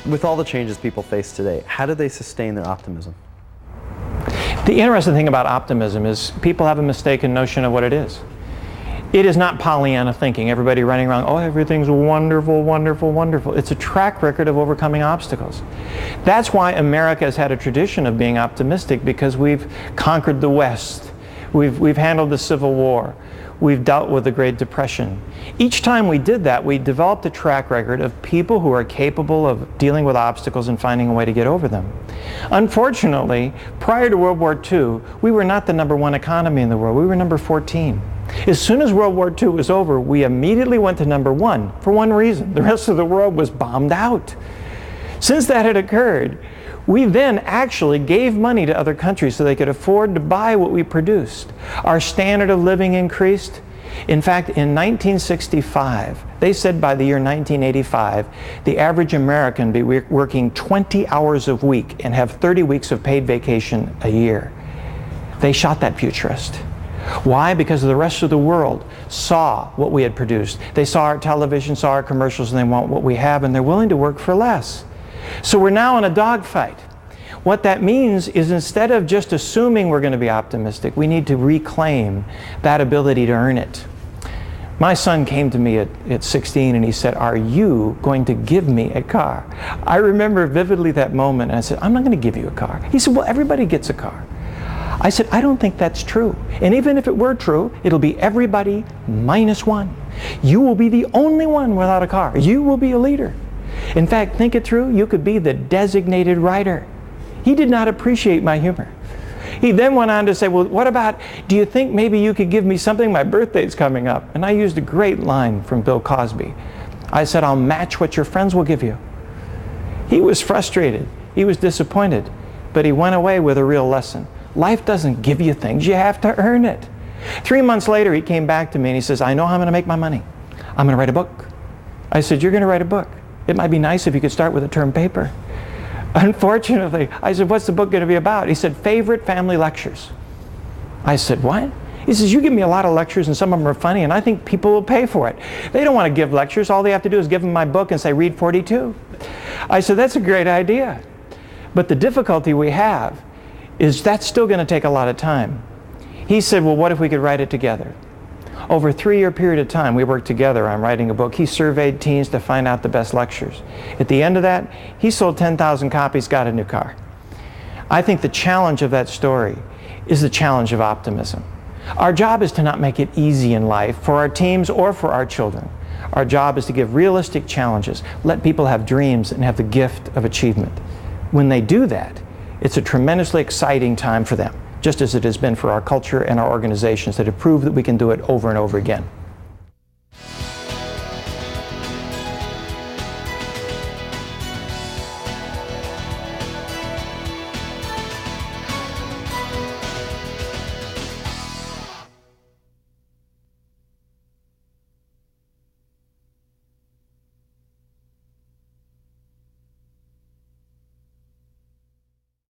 With all the changes people face today, how do they sustain their optimism? The interesting thing about optimism is people have a mistaken notion of what it is. It is not Pollyanna thinking, everybody running around, oh, everything's wonderful, wonderful, wonderful. It's a track record of overcoming obstacles. That's why America has had a tradition of being optimistic, because we've conquered the West. We've handled the Civil War. We've dealt with the Great Depression. Each time we did that, we developed a track record of people who are capable of dealing with obstacles and finding a way to get over them. Unfortunately, prior to World War II, we were not the #1 economy in the world. We were number 14. As soon as World War II was over, we immediately went to #1 for one reason. The rest of the world was bombed out. Since that had occurred, we then actually gave money to other countries so they could afford to buy what we produced. Our standard of living increased. In fact, in 1965, they said by the year 1985, the average American be working 20 hours a week and have 30 weeks of paid vacation a year. They shot that futurist. Why? Because the rest of the world saw what we had produced. They saw our television, saw our commercials, and they want what we have, and they're willing to work for less. So we're now in a dogfight. What that means is, instead of just assuming we're going to be optimistic, we need to reclaim that ability to earn it. My son came to me at 16 and he said, "Are you going to give me a car?" I remember vividly that moment, and I said, "I'm not going to give you a car." He said, "Well, everybody gets a car." I said, "I don't think that's true. And even if it were true, it'll be everybody minus one. You will be the only one without a car. You will be a leader. In fact, think it through. You could be the designated rider." He did not appreciate my humor. He then went on to say, "Well, what about, do you think maybe you could give me something? My birthday's coming up." And I used a great line from Bill Cosby. I said, "I'll match what your friends will give you." He was frustrated. He was disappointed. But he went away with a real lesson. Life doesn't give you things. You have to earn it. 3 months later, he came back to me and he says, "I know how I'm going to make my money. I'm going to write a book." I said, "You're going to write a book? It might be nice if you could start with a term paper." Unfortunately, I said, "What's the book going to be about?" He said, "Favorite family lectures." I said, "What?" He says, "You give me a lot of lectures and some of them are funny, and I think people will pay for it. They don't want to give lectures. All they have to do is give them my book and say, read 42. I said, "That's a great idea. But the difficulty we have is that's still going to take a lot of time." He said, "Well, what if we could write it together?" Over a 3-year period of time, we worked together on writing a book. He surveyed teens to find out the best lectures. At the end of that, he sold 10,000 copies, got a new car. I think the challenge of that story is the challenge of optimism. Our job is to not make it easy in life for our teams or for our children. Our job is to give realistic challenges, let people have dreams and have the gift of achievement. When they do that, it's a tremendously exciting time for them, just as it has been for our culture and our organizations that have proved that we can do it over and over again.